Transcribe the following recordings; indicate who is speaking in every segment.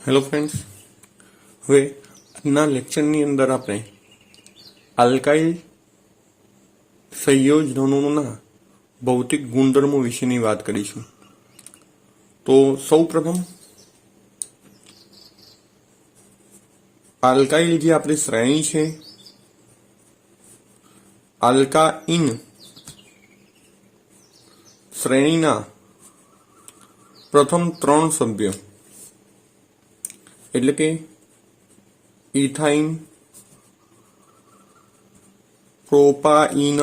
Speaker 1: Hello friends, હવે આજના લેક્ચરની અંદર આપણે આલ્કાઇલ સંયોજનોના ભૌતિક ગુણધર્મો વિશેની વાત કરીશું. તો સૌપ્રથમ આલ્કાઇલ જે આપણી શ્રેણી છે, આલ્કાઇન શ્રેણીના પ્રથમ 3 સભ્યો એટલે કે ઇથાઇન, પ્રોપાઇન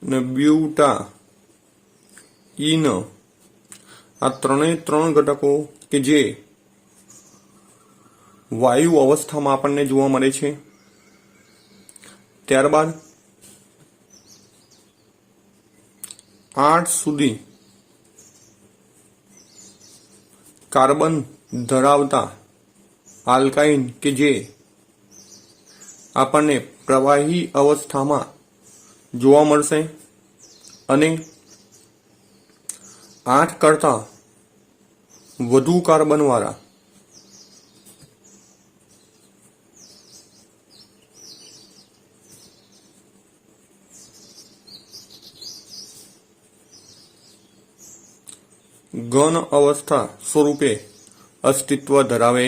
Speaker 1: અને બ્યુટાઇન, આ ત્રણ ઘટકો કે જે વાયુ અવસ્થામાં આપણને જોવા મળે છે. ત્યારબાદ 8 સુધી કાર્બન ધરાવતા આલ્કાઇન કે જે આપણને પ્રવાહી અવસ્થામાં જોવા મળશે, અને 8 કરતા વધુ કાર્બન વાળા ઘન અવસ્થા સ્વરૂપે અસ્તિત્વ ધરાવે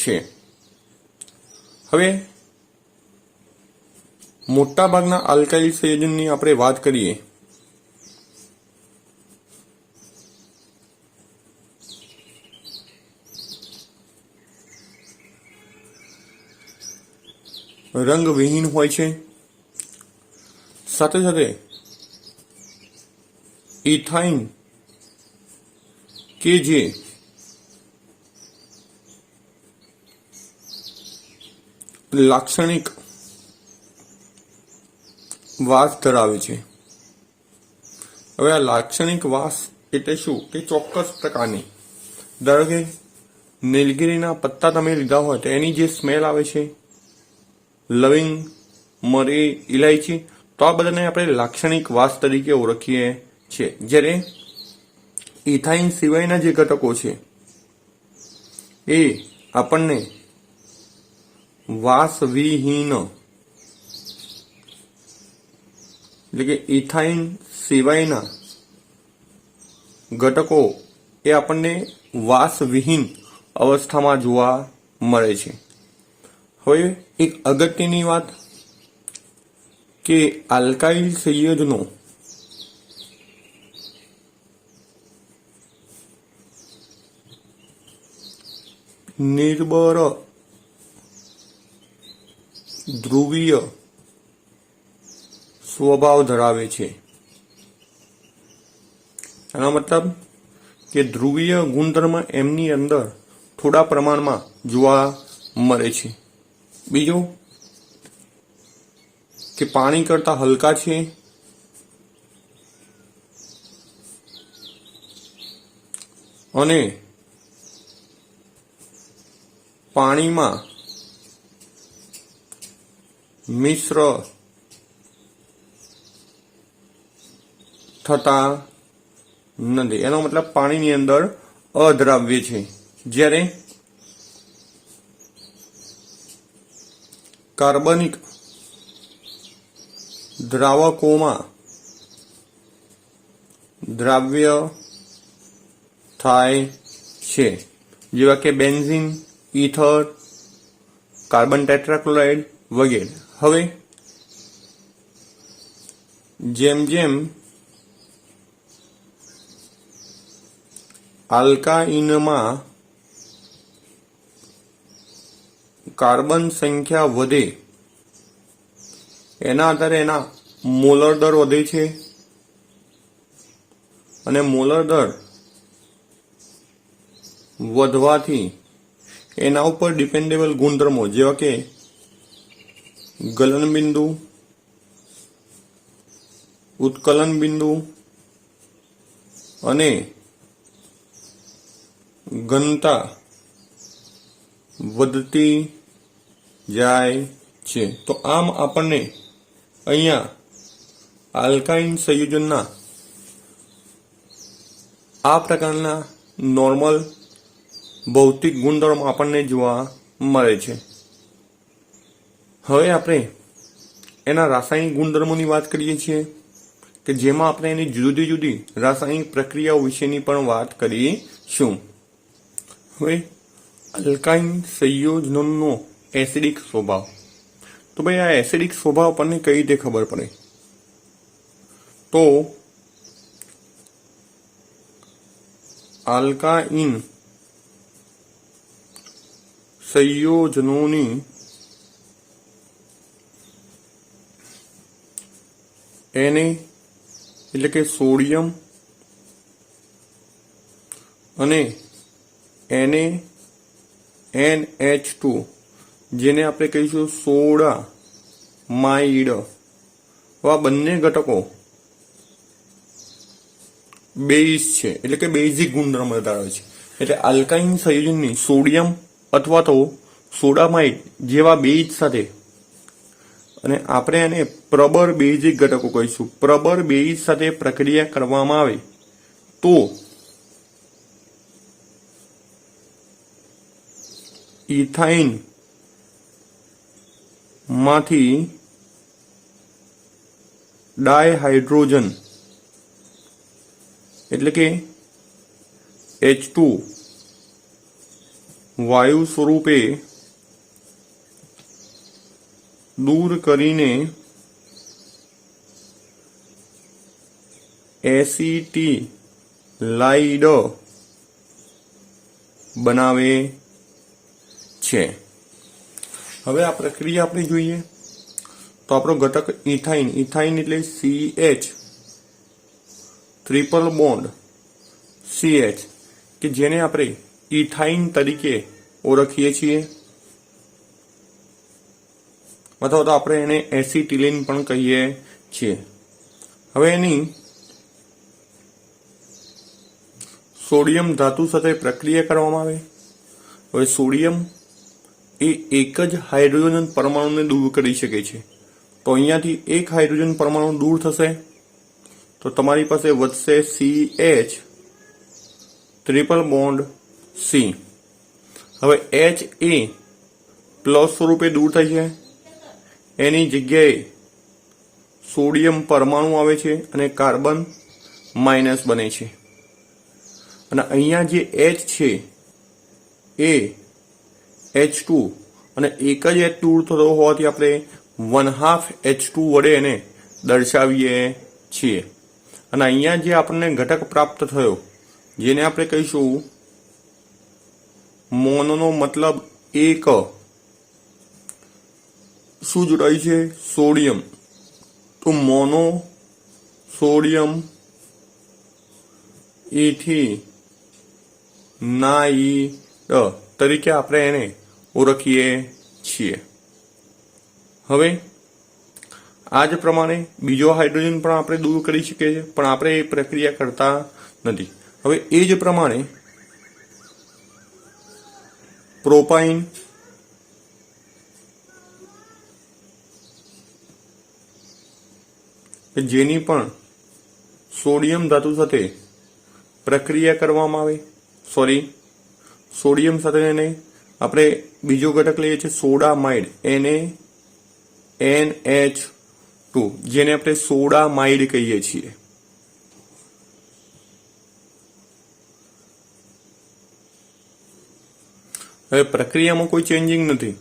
Speaker 1: છે. હવે મોટાભાગના આલ્કાઇલ સંયોજનની આપણે વાત કરીએ રંગવિહીન હોય છે, સાથે સાથે ઇથાઇન કે જે લાક્ષણિક વાસ ધરાવે છે. હવે આ લાક્ષણિક વાસ એટલે શું કે ચોક્કસ પ્રકારની, ધારો કે નીલગિરીના પત્તા તમે લીધા હોય તો એની જે સ્મેલ આવે છે, લવિંગ, મરી, ઇલાયચી, તો આ બધાને આપણે લાક્ષણિક વાસ તરીકે ઓળખીએ છીએ. જ્યારે ઇથાઇન સિવાયના જે ઘટકો છે એ આપણને વાસવિહીન એટલે કે ઇથાઇન સિવાયના ઘટકો એ આપણને વાસવિહીન અવસ્થામાં જોવા મળે છે. હવે એક અગત્યની વાત કે આલ્કાઇલ સંયોજનો નિર્બળ ધ્રુવીય સ્વભાવ ધરાવે છે. એનો મતલબ કે ધ્રુવીય ગુણધર્મ એમની અંદર થોડા પ્રમાણમાં જોવા મળે છે. બીજું કે પાણી કરતા હલકા છે, અને પાણીમાં મિશ્ર થતા નથી. એનો મતલબ પાણીની અંદર અદ્રાવ્ય છે. જ્યારે કાર્બનિક દ્રાવકોમાં દ્રાવ્ય થાય છે, જેવા કે બેન્ઝીન, ઇથર, કાર્બન ટેટ્રાક્લોરાઇડ વગેરે. હવે જેમ જેમ આલ્કાઇનમાં કાર્બન સંખ્યા વધે એના આધારે એના મોલર દર વધે છે, અને મોલર દર વધવાથી એના ઉપર ડિપેન્ડેબલ ગુણધર્મો જેવા કે ગલન બિંદુ, ઉત્કલન બિંદુ અને ઘનતા વધતી જાય છે. તો આમ આપણને અહીંયા આલ્કાઇન સંયોજનના આ પ્રકારના નોર્મલ ભૌતિક ગુણધર્મો આપણને જોવા મળે છે। હવે આપણે એના રાસાયણિક ગુણધર્મોની વાત કરીએ છીએ કે જેમાં આપણે એની જુદી જુદી રાસાયણિક પ્રક્રિયાઓ વિશેની પણ વાત કરીશું। હવે અલ્કાઇન સંયોજનોનો એસિડિક સ્વભાવ, તો ભાઈ આ એસિડિક સ્વભાવ આપણને કઈ રીતે ખબર પડે? તો આલ્કાઇન સંયોજનોની Na એટલે કે સોડિયમ અને NaNH2 જેને આપણે કહીશું સોડા માઇડ, આ બંને ઘટકો બેઝ છે એટલે કે બેઝિક ગુણધર્મ ધરાવે છે। એટલે આલ્કાઇન સંયોજનની સોડિયમ અથવા તો સોડામાઇડ જેવા બેઝ સાથે, અને આપણે એને પ્રબળ બેઝિક ઘટકો કહીશું, પ્રબળ બેઝ સાથે પ્રક્રિયા કરવામાં આવે તો ઇથાઇન માંથી ડાયહાઇડ્રોજન એટલે કે H2 વાયુ સ્વરૂપે દૂર કરીને એસિટિલાઇડ બનાવે છે। હવે આ પ્રક્રિયા આપણે જોઈએ તો આપણો ઘટક ઇથાઇન, ઇથાઇન એટલે CH ટ્રિપલ બોન્ડ CH કે જેને આપણે ઇથાઇન તરીકે ઓળખીએ છીએ, અથવા તો આપણે એને એસિટિલિન પણ કહીએ છીએ। હવે એની સોડિયમ ધાતુ સાથે પ્રક્રિયા કરવામાં આવે। હવે સોડિયમ એ એક જ હાઇડ્રોજન પરમાણુને દૂર કરી શકે છે, તો અહીંયાથી એક હાઇડ્રોજન પરમાણુ દૂર થશે તો તમારી પાસે વધશે CH ટ્રિપલ બોન્ડ C। હવે H એ પ્લસ સ્વરૂપે દૂર થાય છે, એની જગ્યાએ સોડિયમ પરમાણુ આવે છે અને કાર્બન માઇનસ બને છે, અને અહીંયા જે H છે એ H2 અને એક જ H દૂર થતો હોવાથી આપણે 1/2 H2 વડે એને દર્શાવીએ છીએ। અને અહીંયા જે આપણને ઘટક પ્રાપ્ત થયો જેને આપણે કહીશું મોનોનો મતલબ એક, શું જોડાય છે? સોડિયમ, તો મોનો સોડિયમ ઇથિનાઇડ તરીકે આપણે એને ઓળખીએ છીએ। હવે આ જ પ્રમાણે બીજો હાઇડ્રોજન પણ આપણે દૂર કરી શકીએ છીએ, પણ આપણે એ પ્રક્રિયા કરતા નથી। હવે એ જ પ્રમાણે પ્રોપાઇન, જેની પણ સોડિયમ ધાતુ સાથે પ્રક્રિયા કરવામાં આવે, સોડિયમ સાથે એને આપણે બીજો ઘટક લઈએ છીએ સોડામાઇડ NaNH2 જેને આપણે સોડામાઇડ કહીએ છીએ। હવે પ્રક્રિયામાં કોઈ ચેન્જિંગ નથી,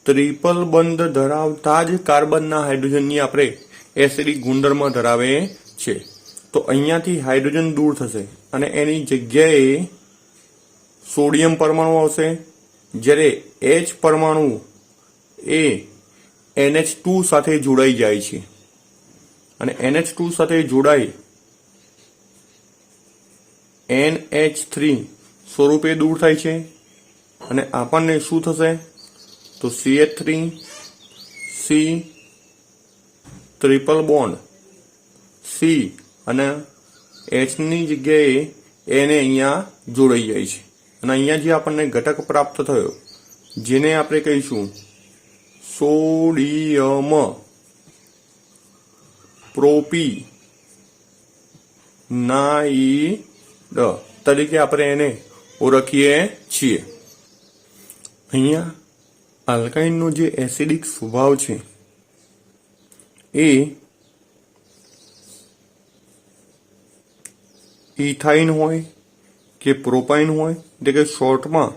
Speaker 1: ટ્રિપલ બંધ ધરાવતા જ કાર્બનના હાઇડ્રોજનની આપણે એસિડિક ગુણધર્મ ધરાવે છે, તો અહીંયાથી હાઇડ્રોજન દૂર થશે અને એની જગ્યાએ સોડિયમ પરમાણુ આવશે, જ્યારે H પરમાણુ એ NH2 સાથે જોડાઈ જાય છે અને NH2 સાથે જોડાઈ NH3 સ્વરૂપે દૂર થાય છે, અને આપણને શું થશે? તો CH3 C triple bond C અને H ની જગ્યાએ એને અહીંયા જોડાઈ જાય છે, અને અહીંયા જે આપણને ઘટક પ્રાપ્ત થયો જેને આપણે કહીશું સોડિયમ પ્રોપીનાઇડ તરીકે આપણે એને ઓળખીએ છીએ। અહીંયા આલ્કાઇનનો જે એસિડિક સ્વભાવ છે એ ઇથાઇન હોય કે પ્રોપાઇન હોય, એટલે કે શોર્ટમાં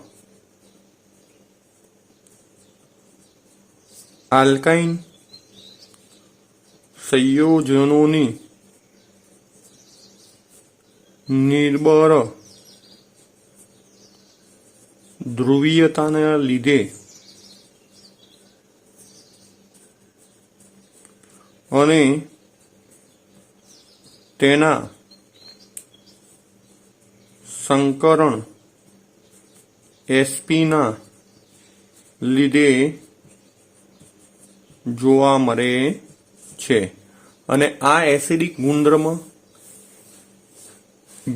Speaker 1: આલ્કાઇન સંયોજનોની નિર્બળ ધ્રુવીયતાના લીધે અને તેના સંકરણ એસપીના લીધે જોવા મળે છે। અને આ એસિડિક ગુણધર્મ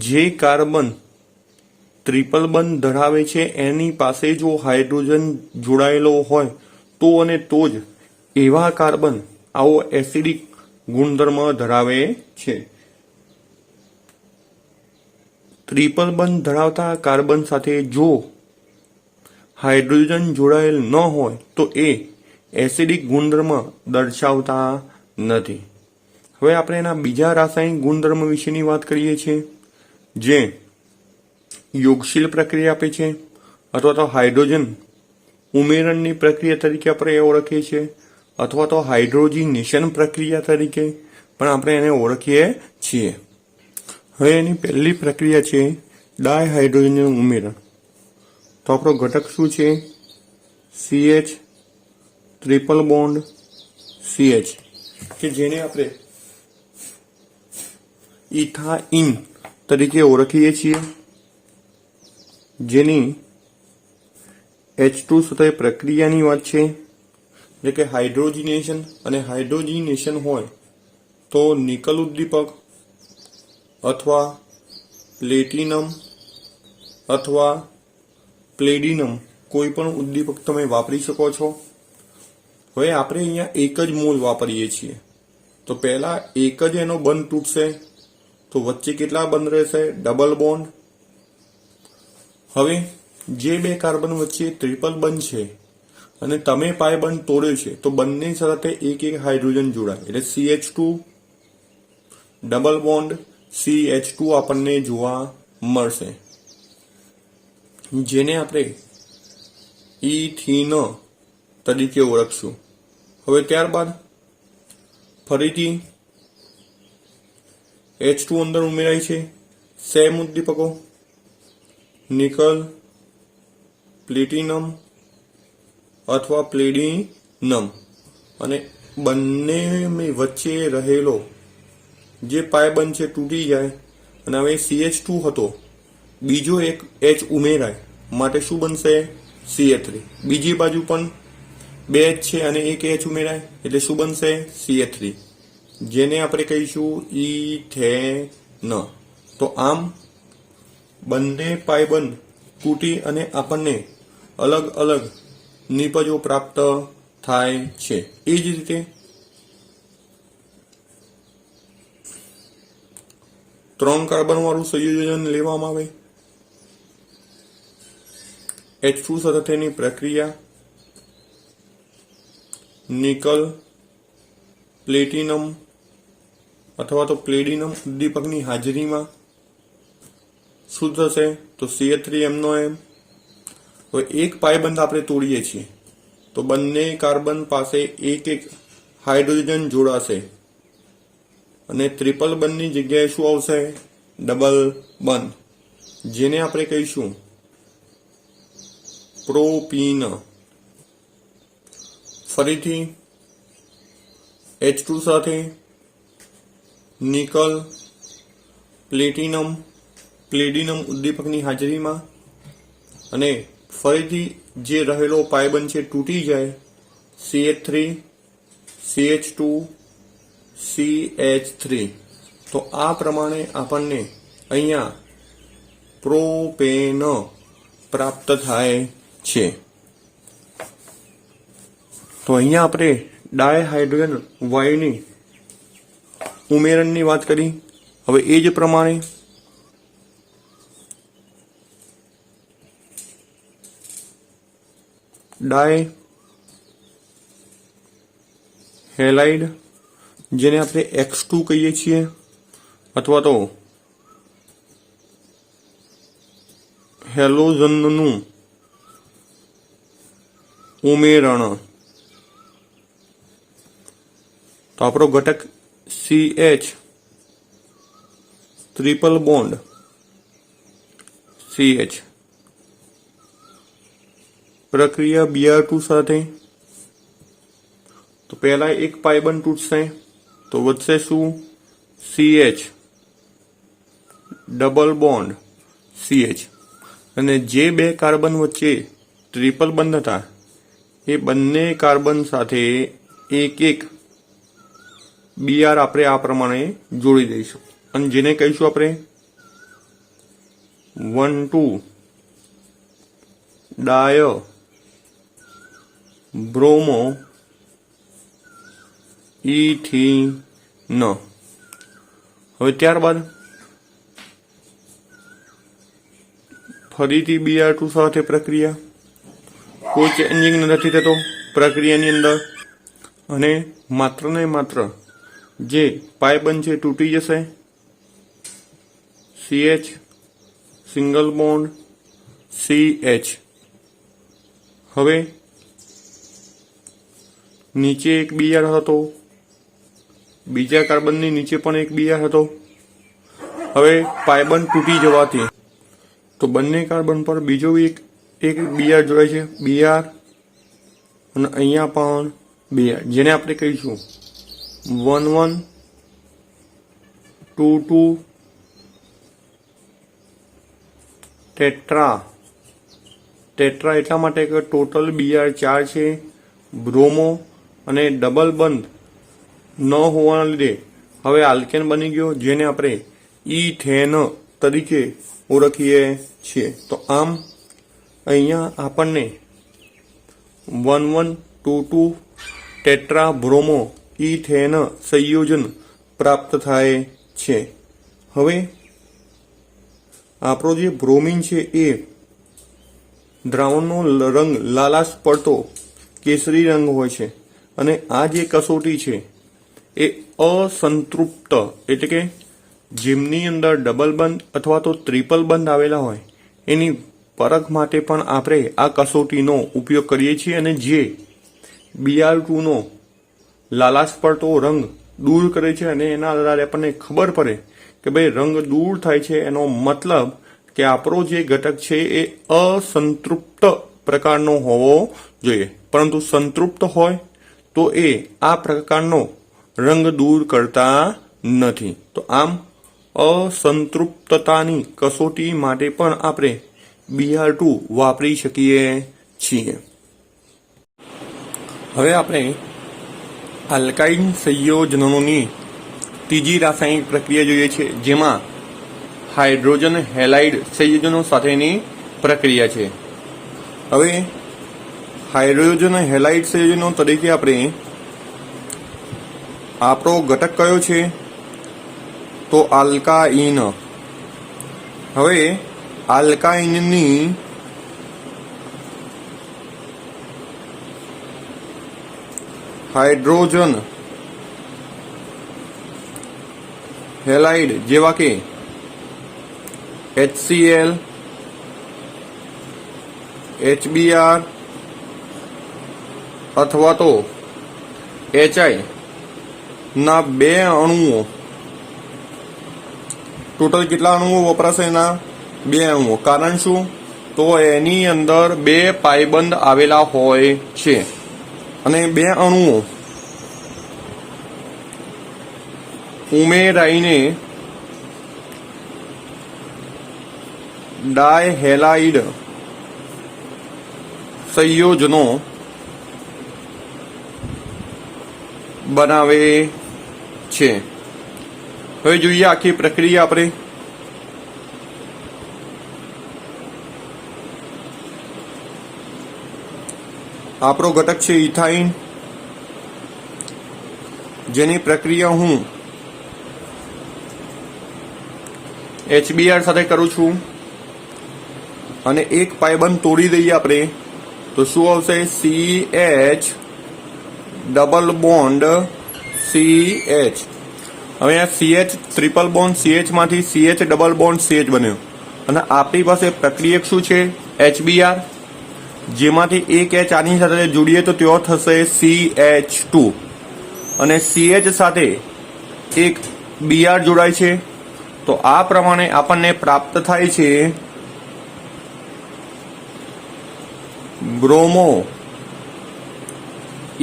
Speaker 1: જે કાર્બન ટ્રિપલ બંધ ધરાવે છે એની પાસે જો હાઇડ્રોજન જોડાયેલો હોય તો અને તો જ એવા કાર્બન આવો એસિડિક ગુણધર્મ ધરાવે છે। ટ્રિપલ બંધ ધરાવતા કાર્બન સાથે જો હાઇડ્રોજન જોડાયેલ ન હોય તો એ એસિડિક ગુણધર્મ દર્શાવતા નથી। હવે આપણે એના બીજા રાસાયણિક ગુણધર્મ વિશેની વાત કરીએ છીએ, જે યોગશીલ પ્રક્રિયા આપે છે અથવા તો હાઇડ્રોજન ઉમેરણની પ્રક્રિયા તરીકે આપણે એ ઓળખીએ છીએ, અથવા તો હાઇડ્રોજીનેશન પ્રક્રિયા તરીકે પણ આપણે એને ઓળખીએ છીએ। હવે એની પહેલી પ્રક્રિયા છે ડાયહાઇડ્રોજનનું ઉમેરણ। તો આપણો ઘટક શું છે? CH ટ્રિપલ બોન્ડ CH, કે જેને આપણે ઇથાઇન તરીકે ઓળખીએ છીએ, જેની H2 સાથે પ્રક્રિયાની વાત છે, એટલે કે હાઇડ્રોજીનેશન। અને હાઇડ્રોજીનેશન હોય તો નિકલ ઉદ્દીપક અથવા પ્લેટિનમ અથવા પ્લેડિનમ કોઈ પણ ઉદ્દીપક તમે વાપરી શકો છો। હવે આપણે અહીંયા એક જ મોલ વાપરીએ છીએ, તો પહેલા એક જ એનો બંધ તૂટશે, તો વચ્ચે કેટલા બંધ રહેશે? Double bond. હવે જે બે કાર્બન વચ્ચે ટ્રિપલ બંધ છે અને તમે પાય બંધ તોડ્યો છે, તો બંને સાથે એક એક હાઇડ્રોજન જોડાય, એટલે CH2 ડબલ બોન્ડ CH2 આપણને જોવા મળશે, જેને આપણે ઇથીન તરીકે ઓળખશું। હવે ત્યારબાદ ફરીથી H2 અંદર ઉમેરાય છે, સેમ ઉદ્દીપકો નિકલ, પ્લેટિનમ અથવા પ્લેડિનમ, અને બંને વચ્ચે રહેલો જે પાયબંધ છે તૂટી જાય, અને હવે CH2 હતો, બીજો એક H ઉમેરાય, માટે શું બનશે? CH3। બીજી બાજુ પણ બે H છે અને એક H ઉમેરાય, એટલે શું બનશે? CH3, જેને આપણે કહીશું ઇથેન। તો આમ બંને પાયબંધ તૂટી અને આપણને અલગ અલગ નિપજો પ્રાપ્ત થાય છે। એ જ રીતે ત્રણ કાર્બન વાળું સંયોજન લેવામાં આવે, H2 સાથે તેની પ્રક્રિયા નિકલ, પ્લેટિનમ અથવા તો પ્લેડિનમ ઉદ્દીપકની હાજરીમાં શું થશે? તો CH3MnOM। હવે એક પાયબંધ આપણે તોડીએ છીએ, તો બંને કાર્બન પાસે એક એક હાઇડ્રોજન જોડાશે, અને ટ્રિપલ બંધની જગ્યાએ શું આવશે? ડબલ બંધ, જેને આપણે કહીશું પ્રોપીન। ફરીથી H2 સાથે નિકલ, પ્લેટિનમ, પ્લેડિનમ ઉદ્દીપકની હાજરીમાં, અને ફરીથી જે રહેલો પાયબંધ છે તૂટી જાય, CH3 CH2 CH3। તો આ પ્રમાણે આપણને અહીંયા પ્રોપેન પ્રાપ્ત થાય છે। તો અહીંયા આપણે ડાયહાઇડ્રોજન વાયુની ઉમેરણની વાત કરી। હવે એ જ પ્રમાણે ડાય હેલાઇડ જેને આપણે X2 કહીએ છીએ અથવા તો હેલોજનનું ઉમેરણ. તો આપણો ઘટક CH ટ્રિપલ બોન્ડ CH પ્રક્રિયા Br2 સાથે. તો પહેલા એક પાઈ બંધ તૂટશે તો વધશે શું? CH double bond CH. અને જે બે કાર્બન વચ્ચે ટ્રિપલ બંધ હતા એ બંને કાર્બન સાથે એક એક Br આપણે આ પ્રમાણે જોડી દઈશું અને જેને કહીશું આપણે 1,2 ડાય બ્રોમો ઇથિન. હવે ત્યારબાદ ફરીથી Br2 સાથે પ્રક્રિયા, કોઈ ચેન્જિંગ નથી થતો પ્રક્રિયાની અંદર અને માત્ર ને માત્ર જે પાઈ બંધ છે તૂટી જશે. CH single bond CH. હવે નીચે એક Br હતો, બીજા કાર્બનની નીચે પણ એક Br હતો. હવે પાઈ બંધ તૂટી જવાથી તો બંને કાર્બન પર બીજો એક Br જોડાય છે Br અને અહીંયા પણ Br જેને આપણે કહીશું 1,1,2,2 ટેટ્રા. ટેટ્રા એટલા માટે કે ટોટલ Br 4 છે. બ્રોમો અને ડબલ બંધ ન હોવાના લીધે હવે આલ્કેન બની ગયો જેને આપણે ઇથેન તરીકે ઓળખીએ છીએ. તો આમ અહીંયા આપણને 1,1,2,2 ટેટ્રા બ્રોમો ઇથેન સંયોજન પ્રાપ્ત થાય છે. હવે આપણો જે બ્રોમિન છે એ દ્રાવણનો રંગ લાલાશ પડતો કેસરી રંગ હોય છે અને આ જે કસોટી છે એ અસંતૃપ્ત એટલે કે જેમની અંદર ડબલ બંધ અથવા તો ટ્રિપલ બંધ આવેલા હોય એની પરખ માટે પણ આપણે આ કસોટીનો ઉપયોગ કરીએ છીએ અને જે Br2 નો લાલાશ પડતો રંગ દૂર કરે છે અને એના આધારે આપણને ખબર પડે કે ભાઈ રંગ દૂર થાય છે એનો મતલબ કે આપણો જે ઘટક છે એ અસંતૃપ્ત પ્રકારનો હોવો જોઈએ. પરંતુ સંતૃપ્ત હોય તો એ આ પ્રકારનો રંગ દૂર કરતા નથી. તો આમ અસંતૃપ્તતાની કસોટી માટે પણ આપણે Br2 વાપરી શકીએ છીએ. હવે આપણે આલ્કાઇન સંયોજનોની ત્રીજી રાસાયણિક પ્રક્રિયા જોઈએ છે જેમાં હાઇડ્રોજન હેલાઇડ સંયોજનો સાથેની પ્રક્રિયા છે. હવે હાઇડ્રોજન હેલાઇડ સંયોજનો તરીકે આપણે આપણો ઘટક કયો છે તો આલ્કાઇન. હવે આલ્કાઇનની હાઇડ્રોજન હેલાઇડ જેવા કે HCl, HBr અથવા તો HI ના બે અણુઓ, ટોટલ કેટલા અણુઓ વપરાશે? એના બે અણુઓ. કારણ શું? તો એની અંદર બે પાઈબંધ આવેલા હોય છે અને બે અણુઓ ઉમેરાઈને ડાયહેલાઇડ સંયોજનો બનાવે છે. હવે જોઈએ આખી પ્રક્રિયા આપણે. આપણો ઘટક છે ઇથાઇન, જેની પ્રક્રિયા હું HBr સાથે કરું છું અને એક પાયબંધ તોડી દઈએ આપણે તો શું આવશે? CH double bond CH. હવે આ CH ટ્રિપલ બોન્ડ CH માંથી CH ડબલ બોન્ડ CH બન્યો અને આપણી પાસે પ્રક્રિયક શું છે? HBr, જેમાંથી એક H આની સાથે જોડીએ તો તેઓ થશે CH2 અને CH સાથે એક Br જોડાય છે. તો આ પ્રમાણે આપણને પ્રાપ્ત થાય છે બ્રોમો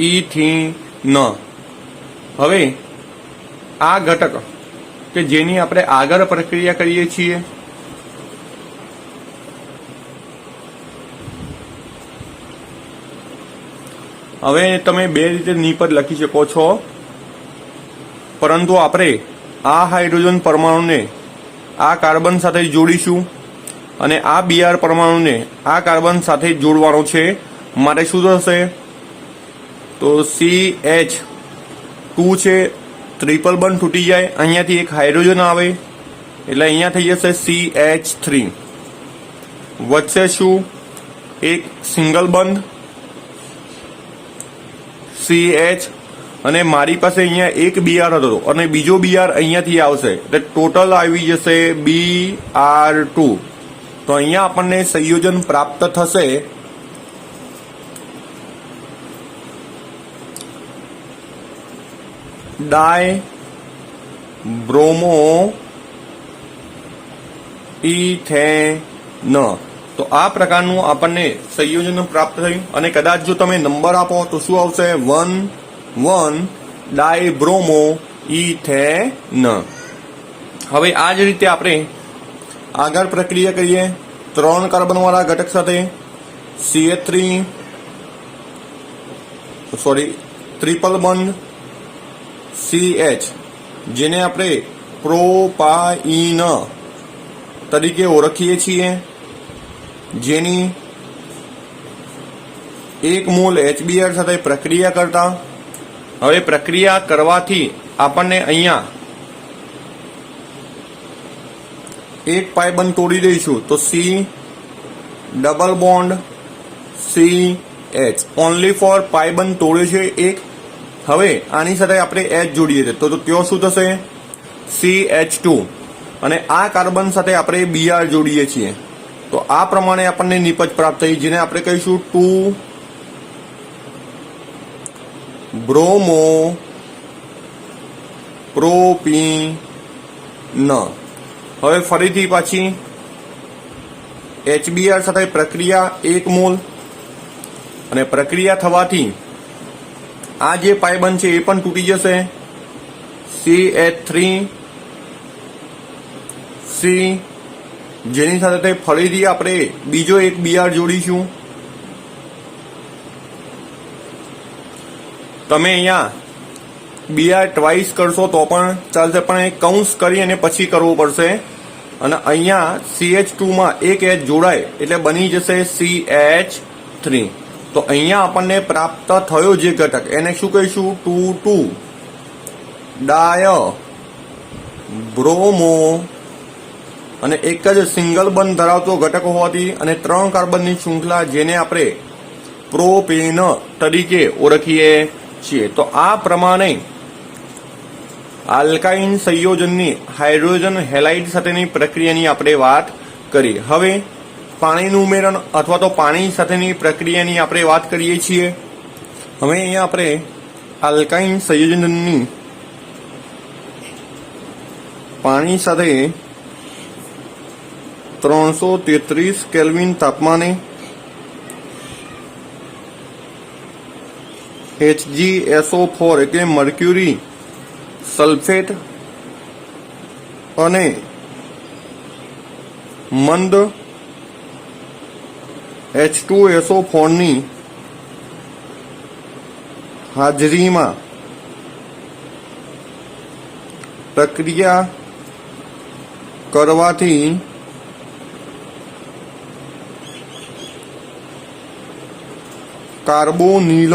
Speaker 1: ઇથિન. હવે આ ઘટક કે જેની આપણે આગળ પ્રક્રિયા કરીએ છીએ હવે તમે બે રીતે નિપજ લખી શકો છો, પરંતુ આપણે આ હાઇડ્રોજન પરમાણુને આ કાર્બન સાથે જોડીશું અને આ Br પરમાણુને આ કાર્બન સાથે જોડવાનો છે. માટે શું થશે? તો CH2 છે, ટ્રિપલ બંધ તૂટી જાય, અહીંયાથી એક હાઇડ્રોજન આવે એટલે અહીંયા થઈ જશે CH3. વચ્ચે શું? એક સિંગલ બંધ CH અને મારી પાસે અહીંયા એક Br હતો અને બીજો Br અહીંયાથી આવશે એટલે ટોટલ આવી જશે Br2. તો અહીંયા આપણને સંયોજન પ્રાપ્ત થશે ડાય બ્રોમો ઇથેન. તો આ પ્રકારનું આપણને સંયોજન પ્રાપ્ત થયું અને કદાચ જો તમે નંબર આપો તો શું આવશે? 1,1 ડાયબ્રોમો ઇથેન. હવે આ જ રીતે આપણે આગળ પ્રક્રિયા કરીએ 3 કાર્બન વાળા ઘટક સાથે ટ્રિપલ બંધ CH, જેને આપણે પ્રોપાઇન તરીકે ઓળખીએ છીએ, જેની 1 મોલ HBr સાથે પ્રક્રિયા કરતા. હવે પ્રક્રિયા કરવાથી આપણને અહીંયા એક પાયબંધ તોડી દઈશું તો C double bond CH only for પાયબંધ તોડ્યો છે એક. હવે આની સાથે આપણે H જોડીએ તો ત્યાં શું થશે? CH2 અને આ કાર્બન સાથે આપણે Br જોડીએ છીએ તો આ પ્રમાણે આપણને નિપજ પ્રાપ્ત થઈ, જેને આપણે કહીશું 2 બ્રોમો પ્રોપીન. હવે ફરીથી પાછી HBr સાથે પ્રક્રિયા 1 મોલ અને પ્રક્રિયા થવાથી આ જે પાયબંધ છે એ પણ તૂટી જશે CH3 C, જેની સાથે ફરીથી આપણે બીજો એક Br જોડીશું. તમે અહીંયા Br ટ્વાઇસ કરશો તો પણ ચાલશે, પણ એક કૌંસ કરી અને પછી કરવું પડશે અને અહીંયા CH2 માં એક H જોડાય એટલે બની જશે CH3. તો અહીંયા આપણને પ્રાપ્ત થયો જે ઘટક એને શું કહીશું? 2,2 ડાયબ્રોમો અને એક જ સિંગલ બંધ ધરાવતો ઘટક હોવાથી અને 3 કાર્બનની શૃંખલા, જેને આપણે પ્રોપેન તરીકે ઓળખીએ છીએ. તો આ પ્રમાણે આલ્કાઇન સંયોજનની હાઇડ્રોજન હેલાઇડ સાથેની પ્રક્રિયાની આપણે વાત કરી. હવે પાણીનું ઉમેરણ અથવા તો પાણી સાથેની પ્રક્રિયાની આપણે વાત કરીએ છીએ. હવે અહીંયા આપણે આલ્કાઇન સંયોજનની પાણી સાથે 333 કેલ્વિન તાપમાને HgSO4 એટલે મર્ક્યુરી સલ્ફેટ અને મંદ H2SO4 ની હાજરીમાં પ્રક્રિયા કરવાથી કાર્બોનિલ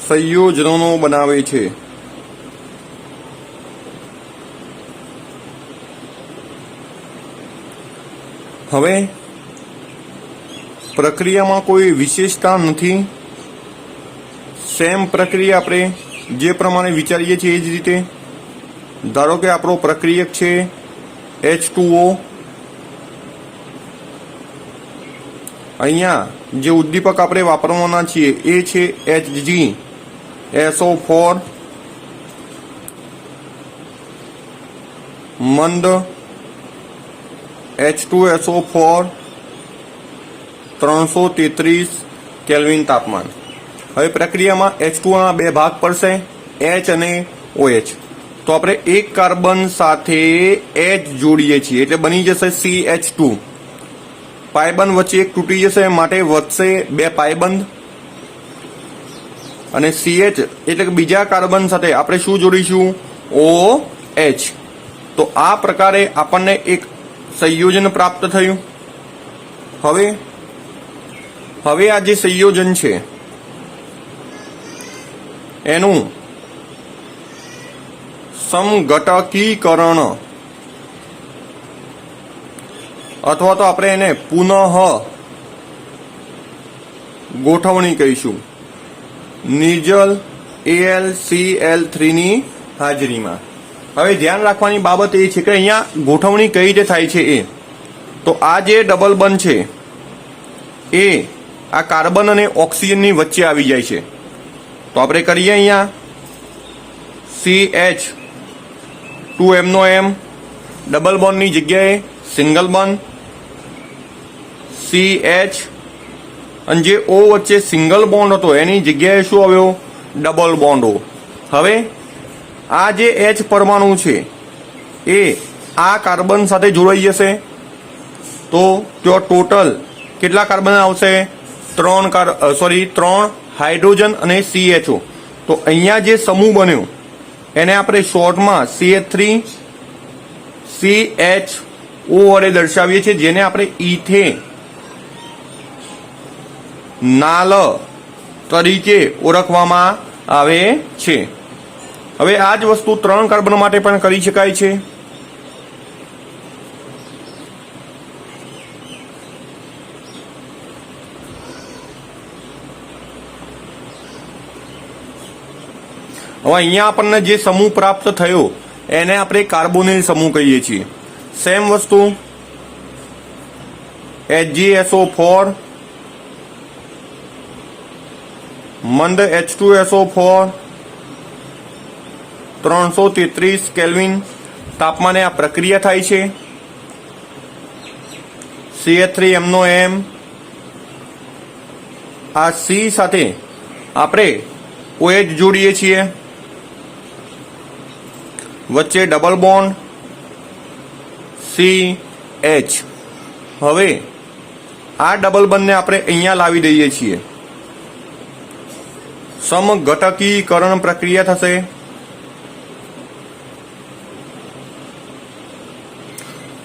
Speaker 1: સંયોજનો બનાવે છે. હવે પ્રક્રિયામાં કોઈ વિશેષતા નથી. સેમ પ્રક્રિયા આપણે જે પ્રમાણે વિચારીએ છીએ એ જ રીતે. ધારો કે આપણો પ્રક્રિયક છે H2O. અહીંયા જે ઉદ્દીપક આપણે વાપરવાના છીએ એ છે HgSO4 મંદ H2SO4 333 કેલ્વિન તાપમાન. હવે પ્રક્રિયામાં H2O ના બે ભાગ પડશે, H અને OH. તો આપણે એક કાર્બન સાથે H જોડીએ છીએ એટલે બની જશે CH2. પાયબંધ વચ્ચે એક તૂટી જશે માટે વધશે બે પાયબંધ અને CH એટલે કે બીજા કાર્બન સાથે આપણે શું જોડીશું? OH. તો આ પ્રકારે આપણને એક સંયોજન પ્રાપ્ત થયું. હવે આ જે સંયોજન છે એનું સમઘટકીકરણ અથવા તો આપણે એને પુનઃ ગોઠવણી કહીશું નિર્જલ AlCl3 ની હાજરીમાં. હવે ધ્યાન રાખવાની બાબત એ છે કે અહીંયા ગોઠવણી કઈ રીતે થાય છે એ. તો આ જે ડબલ બંધ છે એ આ કાર્બન અને ઓક્સિજનની વચ્ચે આવી જાય છે. તો આપણે કરીએ અહીંયા CH2M ડબલ બોન્ડની જગ્યાએ સિંગલ બોન્ડ CH અને જે O વચ્ચે સિંગલ બોન્ડ હતો એની જગ્યાએ શું આવ્યો? Double bond O. હવે આ જે H પરમાણુ છે એ આ કાર્બન સાથે જોડાઈ જશે તો ત્યાં ટોટલ કેટલા કાર્બન આવશે? 3 હાઇડ્રોજન અને CHO. તો અહીંયા જે સમૂહ બન્યો એને આપણે શોર્ટમાં CH3 CHO વડે દર્શાવીએ છીએ, જેને આપણે ઇથેનાલ તરીકે ઓળખવામાં આવે છે. હવે આ જ વસ્તુ 3 કાર્બન માટે પણ કરી શકાય છે. હવે અહીંયા આપણને જે સમૂહ પ્રાપ્ત થયો એને આપણે કાર્બોનિલ સમૂહ કહીએ છીએ. સેમ વસ્તુ HgSO4 મંદ H2SO4 333 કેલ્વિન તાપમાને આ પ્રક્રિયા થાય છે. CH3M આ C સાથે આપણે OH જોડીએ છીએ, વચ્ચે ડબલ બોન્ડ CH. હવે આ ડબલ બોન્ડને આપણે અહીંયા લાવી દઈએ છીએ. સમઘટકીકરણ પ્રક્રિયા થશે.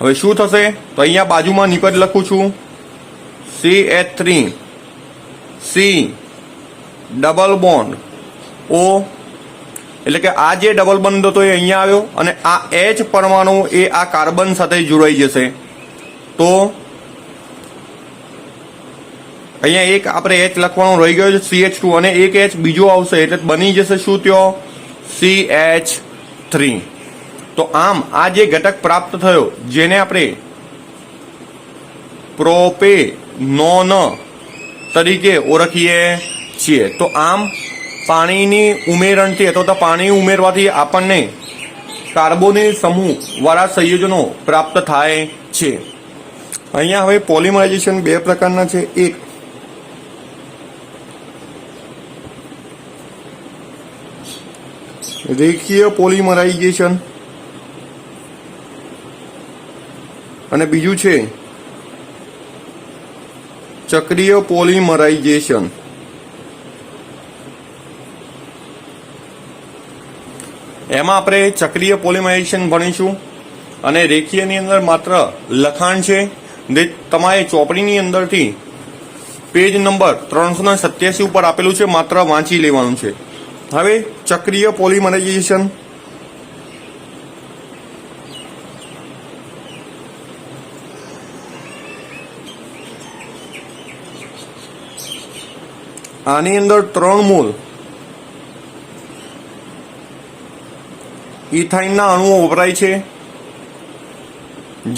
Speaker 1: હવે શું થશે? તો અહીંયા બાજુમાં નિપજ લખું છું CH3 C double bond O. એટલે કે આ જે ડબલ બોન્ડ હતો એ અહીંયા આવ્યો અને આ H પરમાણુ એ આ કાર્બન સાથે જોડાઈ જશે. તો અહીંયા એક આપણે H લખવાનો રહી ગયો છે CH2 અને એક H બીજો આવશે એટલે બની જશે શું? ત્યો CH3. તો આમ આ જે ઘટક પ્રાપ્ત થયો જેને આપણે પ્રોપેનોન તરીકે ઓળખીએ છીએ. તો આમ પાણીની ઉમેરણથી અથવા તો પાણી ઉમેરવાથી આપણને કાર્બોનિલ સમૂહ વાળા સંયોજનો પ્રાપ્ત થાય છે. અહીંયા હવે પોલિમરાઇઝેશન બે પ્રકારના છે. એક રેખીય પોલિમરાઇઝેશન અને બીજું છે ચક્રીય પોલિમરાઇઝેશન. એમાં આપણે ચક્રીય પોલિમરાઇઝેશન ભણીશું અને રેખીયની અંદર માત્ર લખાણ છે જે તમારે ચોપડીની અંદરથી પેજ નંબર 387 ઉપર આપેલું છે, માત્ર વાંચી લેવાનું છે. હવે ચક્રીય પોલિમરાઇઝેશન આની અંદર 3 મોલ ઇથાઇનના અણુઓ વપરાય છે,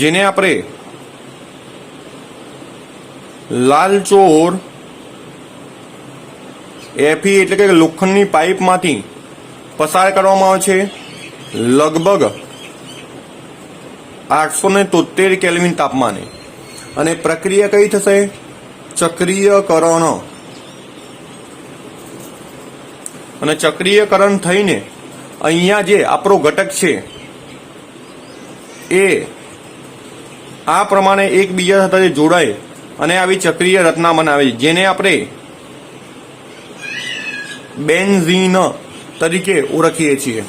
Speaker 1: જેને આપણે લાલચોર એફઈ એટલે કે લોખંડની પાઇપમાંથી પસાર કરવામાં આવે છે લગભગ 873 કેલ્વિન તાપમાને. અને પ્રક્રિયા કઈ થશે? ચક્રીયકરણ. અને ચક્રીયકરણ થઈને અહીંયા જે આપણો ઘટક છે એ આ પ્રમાણે એકબીજા સાથે જોડાય અને આવી ચક્રીય રચના બનાવે છે, જેને આપણે બેન્ઝીન તરીકે ઓળખીએ છીએ.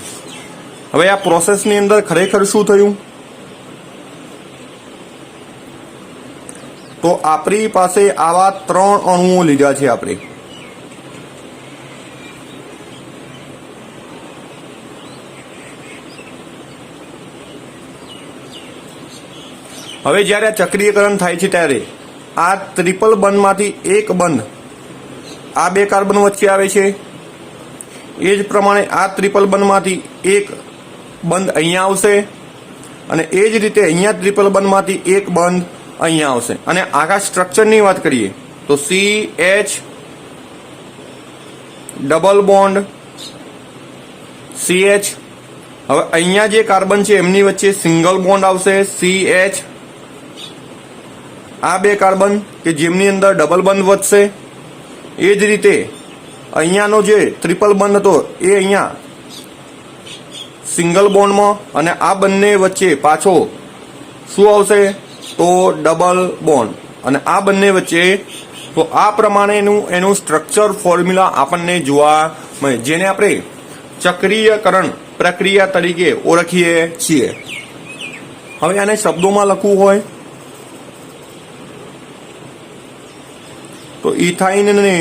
Speaker 1: હવે આ પ્રોસેસની અંદર ખરેખર શું થયું? તો આપણી પાસે આવા 3 અણુઓ લીધા છે આપણે. હવે જ્યારે આ ચક્રીયકરણ થાય છે ત્યારે આ ટ્રિપલ બંધમાંથી એક બંધ આ 2 કાર્બન વચ્ચે આવે છે. એ જ પ્રમાણે આ ટ્રિપલ બંધમાંથી એક બંધ અહીંયા આવશે અને એ જ રીતે અહીંયા ટ્રિપલ બંધમાંથી એક બંધ અહીંયા આવશે. અને આખા સ્ટ્રક્ચરની વાત કરીએ તો CH ડબલ બોન્ડ CH. હવે અહીંયા જે કાર્બન છે એમની વચ્ચે સિંગલ બોન્ડ આવશે CH. આ 2 કાર્બન કે જેમની અંદર ડબલ બંધ વધશે. એ જ રીતે અહીંયાનો જે ટ્રિપલ બંધ હતો એ અહીંયા સિંગલ બોન્ડમાં અને આ બંને વચ્ચે પાછો શું આવશે? તો ડબલ બોન્ડ. અને આ બંને વચ્ચે તો આ પ્રમાણેનું એનું સ્ટ્રક્ચર ફોર્મ્યુલા આપણને જોવા મળે, જેને આપણે ચક્રીયકરણ પ્રક્રિયા તરીકે ઓળખીએ છીએ. હવે આને શબ્દોમાં લખવું હોય તો ઇથાઇનને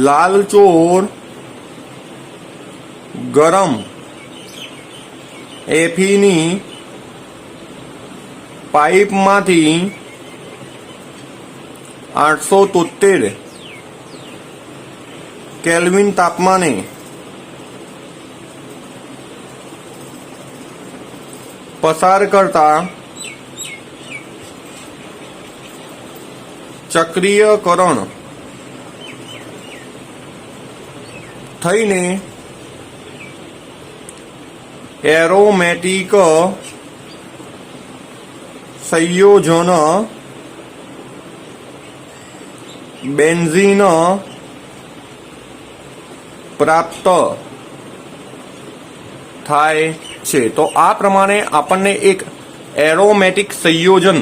Speaker 1: લાલચોર ગરમ એફઈની પાઇપમાંથી 873 કેલ્વિન તાપમાને પસાર કરતા ચક્રીયકરણ થઈને એરોમેટિક સંયોજન બેન્ઝીન પ્રાપ્ત થાય છે. તો આ પ્રમાણે આપણને એક એરોમેટિક સંયોજન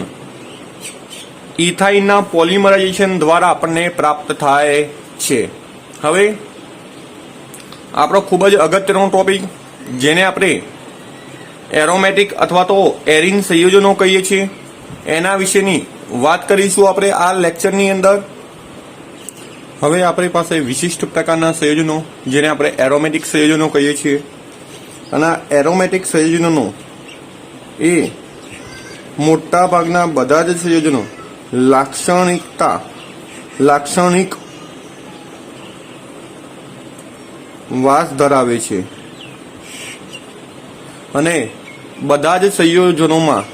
Speaker 1: ઇથાઇનના પોલિમરાઇઝેશન દ્વારા આપણને પ્રાપ્ત થાય છે. હવે આપણો ખૂબ જ અગત્યનો ટોપિક, જેને આપણે એરોમેટિક અથવા તો એરિન સંયોજનો કહીએ છીએ, એના વિશેની વાત કરીશું આપણે આ લેક્ચરની અંદર. હવે આપણી પાસે વિશિષ્ટ પ્રકારના સંયોજનો, જેને આપણે એરોમેટિક સંયોજનો કહીએ છીએ, અને આ એરોમેટિક સંયોજનો એ મોટા ભાગના બધા જ સંયોજનો લાક્ષણિક વાસ ધરાવે છે અને બધા જ સંયોજનોમાં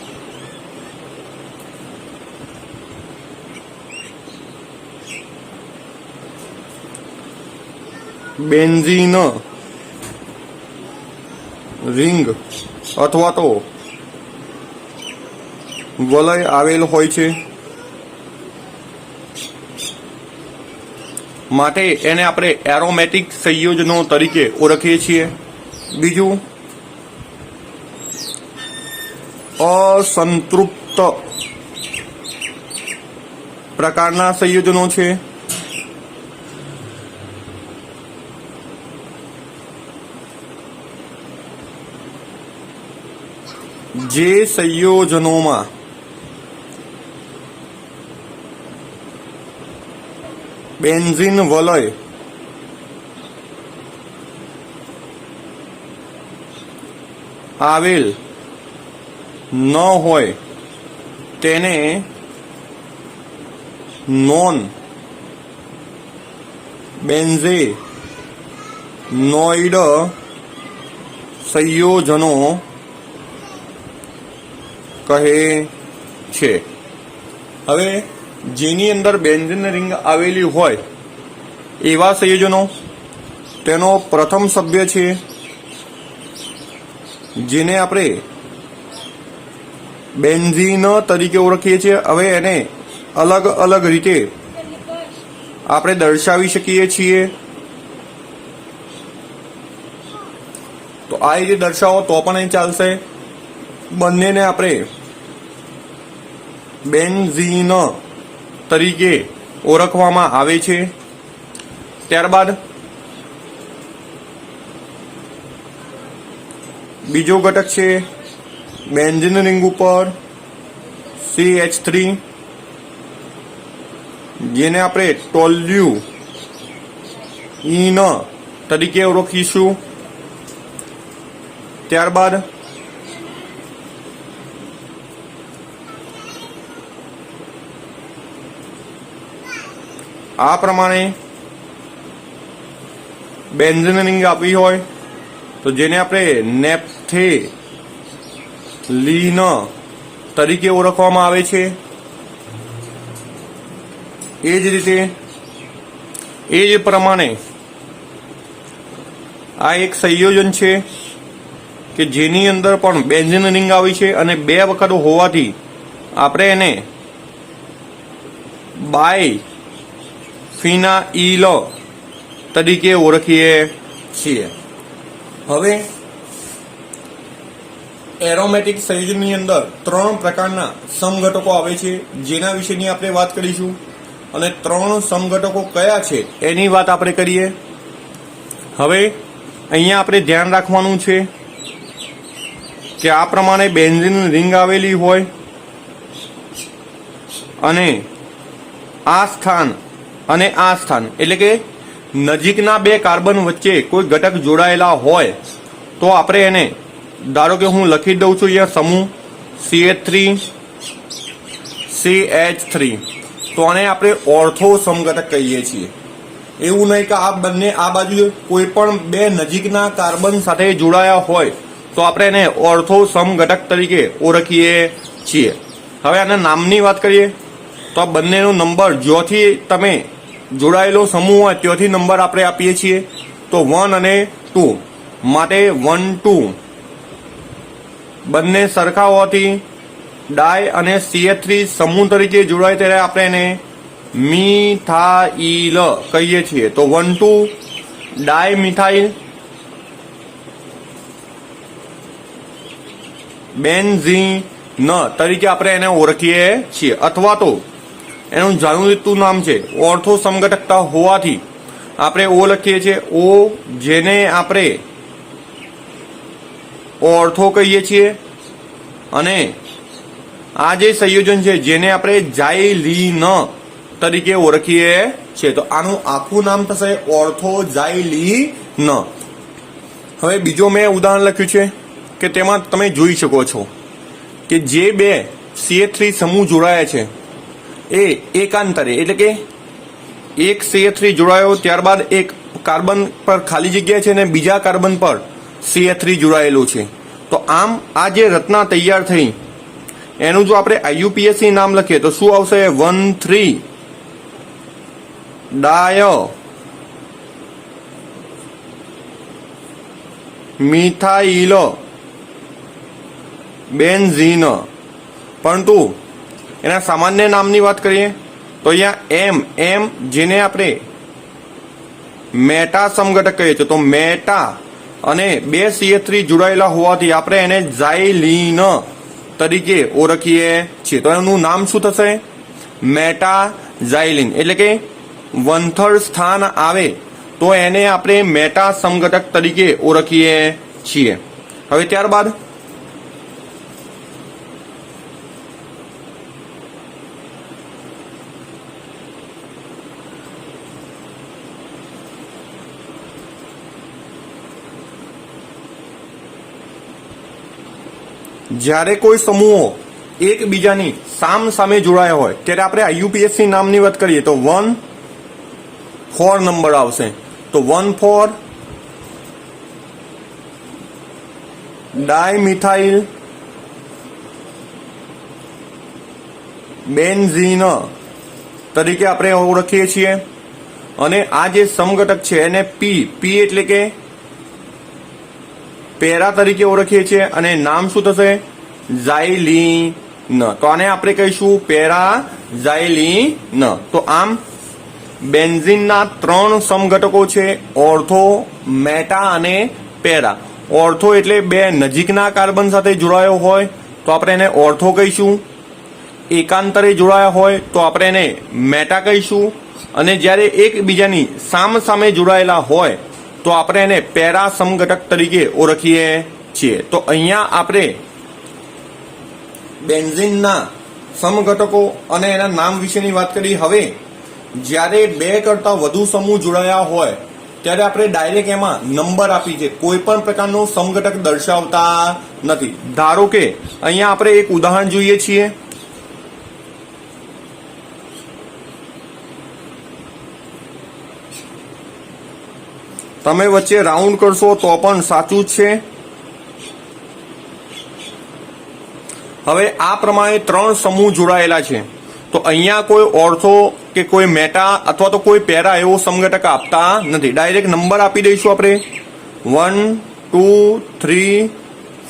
Speaker 1: બેન્ઝીન રિંગ અથવા તો વલય આવેલ હોય છે, માટે એને આપણે એરોમેટિક સંયોજનો તરીકે ઓળખીએ છીએ. બીજું અસંતૃપ્ત પ્રકારના સંયોજનો છે. જે સંયોજનોમાં બેન્ઝીન વલય આવેલ ન હોય તેને નોન બેન્ઝેનોઇડ સંયોજનો કહે છે। હવે જેની અંદર બેન્ઝીન રિંગ આવેલી હોય એવા સંયોજનો, તેનો પ્રથમ સભ્ય છે જેને આપણે બેન્ઝીન તરીકે ઓળખીએ છીએ। હવે એને અલગ અલગ રીતે આપણે દર્શાવી શકીએ છીએ। તો આ રીતે દર્શાવો તો પણ અહીં ચાલશે। બંનેને આપણે બેન્ઝીન તરીકે ઓળખવામાં આવે છે। ત્યારબાદ બીજો ઘટક છે બેન્ઝીન રિંગ ઉપર CH3, જેને આપણે ટોલ્યુઇન તરીકે ઓળખીશું। ત્યારબાદ આ પ્રમાણે બેન્ઝીન રિંગ આપી હોય તો જેને આપણે નેપ્થેલીન તરીકે ઓળખવામાં આવે છે। એ જ રીતે એ જ પ્રમાણે આ એક સંયોજન છે કે જેની અંદર પણ બેન્ઝીન રિંગ આવી છે અને 2 વખત હોવાથી આપણે એને બાયફિનાઇલ તરીકે ઓળખીએ છીએ। હવે એરોમેટિક સંયોજનની અંદર 3 પ્રકારના સમઘટકો આવે છે જેના વિશેની આપણે વાત કરીશું અને 3 સમઘટકો કયા છે એની વાત આપણે કરીએ। હવે અહીંયા આપણે ધ્યાન રાખવાનું છે કે આ પ્રમાણે બેન્ઝીન રિંગ આવેલી હોય અને આ સ્થાન અને આ સ્થાન એટલે કે નજીકના 2 કાર્બન વચ્ચે કોઈ ઘટક જોડાયેલા હોય તો આપણે એને, ધારો કે હું લખી દઉં છું અહીંયા સમૂહ CH3 CH3, તો આને આપણે ઓર્થો સમઘટક કહીએ છીએ। એવું નહીં કે આ બંને આ બાજુ કોઈ પણ 2 નજીકના કાર્બન સાથે જોડાયા હોય તો આપણે એને ઓર્થો સમઘટક તરીકે ઓળખીએ છીએ। હવે આના નામની વાત કરીએ તો આ બંનેનો નંબર જ્યાંથી તમે જોડાયેલો સમૂહ હોય ત્યાંથી નંબર આપણે આપીએ છીએ। તો 1 અને 2 માટે 1 2 બંને સરખા હોવાથી ડાય અને CH3 સમૂહ તરીકે જોડાય ત્યારે આપણે એને મિથાઇલ કહીએ છીએ। તો 1 2 ડાય મિથાઇલ બેન્ઝીન તરીકે આપણે એને ઓળખીએ છીએ। અથવા તો એનું જાણીતું નામ છે ઓર્થો સમઘટકતા હોવાથી આપણે O લખીએ છીએ। O જેને આપણે ઓર્થો કહીએ છીએ અને આ જે સંયોજન છે જેને આપણે ઝાઇલીન તરીકે ઓળખીએ છીએ। તો આનું આખું નામ થશે ઓર્થોઝાઇલીન। હવે બીજો મેં ઉદાહરણ લખ્યું છે કે તેમાં તમે જોઈ શકો છો કે જે 2 CH3 સમૂહ જોડાયા છે એ એકાંતરે એટલે કે એક CH3 જોડાયો ત્યારબાદ એક કાર્બન પર ખાલી જગ્યા છે અને બીજા કાર્બન પર CH3 જોડાયેલું છે। તો આમ આ જે રચના તૈયાર થઈ એનું જો આપણે IUPAC નામ લખીએ તો શું આવશે 1,3 ડાય મિથાઇલ બેન્ઝીન। પરંતુ એના સામાન્ય નામની વાત કરીએ તો અહીંયા M જેને આપણે મેટા સમઘટક કહીએ છીએ। તો મેટા અને 2 CH3 જોડાયેલા હોવાથી આપણે એને ઝાઇલીન તરીકે ઓળખીએ છીએ। તો એનું નામ શું થશે મેટા ઝાઇલીન। એટલે કે 1/3 સ્થાન આવે તો એને આપણે મેટા સમઘટક તરીકે ઓળખીએ છીએ। હવે ત્યારબાદ જ્યારે કોઈ સમૂહો એકબીજાની સામ સામે જોડાયા હોય ત્યારે આપણે આઈયુપીએસી નામની વાત કરીએ તો 1,4 નંબર આવશે. તો 1,4 ડાયમિથાઇલ બેન્ઝીન તરીકે આપણે ઓળખીએ છીએ. અને આ જે સમઘટક છે એને પી એટલે કે પેરા તરીકે ઓળખીએ છીએ અને નામ શું થશે? ઝાઇલીન. તો આને આપણે કહીશું પેરા ઝાઇલીન. તો આમ બેન્ઝીનના 3 સમઘટકો છે, ઓર્થો, મેટા અને પેરા. ઓર્થો એટલે બે નજીકના કાર્બન સાથે જોડાયો હોય તો આપણે એને ઓર્થો કહીશું. એકાંતરે જોડાયા હોય તો આપણે એને મેટા કહીશું. અને જ્યારે એકબીજાની સામ સામે જોડાયેલા હોય તો આપણે એને પેરા સમઘટક તરીકે ઓળખીએ છીએ. તો અહીંયા આપણે બેન્ઝીનના સમઘટકો અને એના નામ વિશેની વાત કરી. હવે જ્યારે 2 કરતા વધુ સમૂહ જોડાયા હોય ત્યારે આપણે ડાયરેક્ટ એમાં નંબર આપી છે, કોઈ પણ પ્રકારનો સમઘટક દર્શાવતા નથી. ધારો કે અહીંયા આપણે એક ઉદાહરણ જોઈએ છીએ. તમે વચ્ચે રાઉન્ડ કરશો તો પણ સાચું જ છે. હવે આ પ્રમાણે 3 સમૂહ જોડાયેલા છે તો અહીંયા કોઈ ઓર્થો કે કોઈ મેટા અથવા તો કોઈ પેરા એવો સમઘટક આપતા નથી. ડાયરેક્ટ નંબર આપી દઈશું આપણે 1, 2, 3,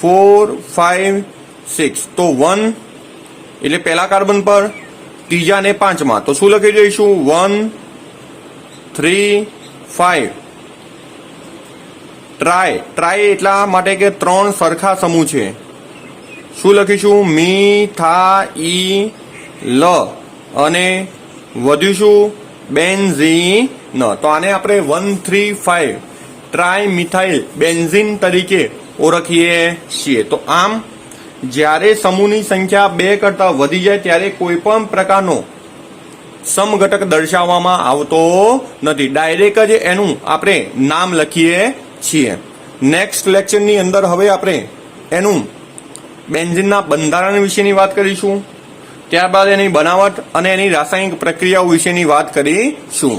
Speaker 1: 4, 5, 6. તો 1 એટલે પહેલા કાર્બન પર, ત્રીજા ને પાંચમા તો શું લખી દઈશું? 1, 3, 5. ટ્રાય એટલા માટે કે 3 સરખા સમૂહ છે. શું લખીશું? મિથાઇલ અને વધ્યું શું? બેન્ઝીન. તો આને આપણે 1, 3, 5 ટ્રાય મિથાઇલ બેન્ઝીન તરીકે ઓળખીએ છીએ. તો આમ જ્યારે સમૂહની સંખ્યા 2 કરતા વધી જાય ત્યારે કોઈ પણ પ્રકારનો સમઘટક દર્શાવવામાં આવતો નથી. ડાયરેક્ટ જ એનું આપણે નામ લખીએ છીએ. નેક્સ્ટ લેક્ચરની અંદર હવે આપણે એનું બેન્ઝીનના બંધારણ વિશેની વાત કરીશું. ત્યારબાદ એની બનાવટ અને એની રાસાયણિક પ્રક્રિયાઓ વિશેની વાત કરીશું.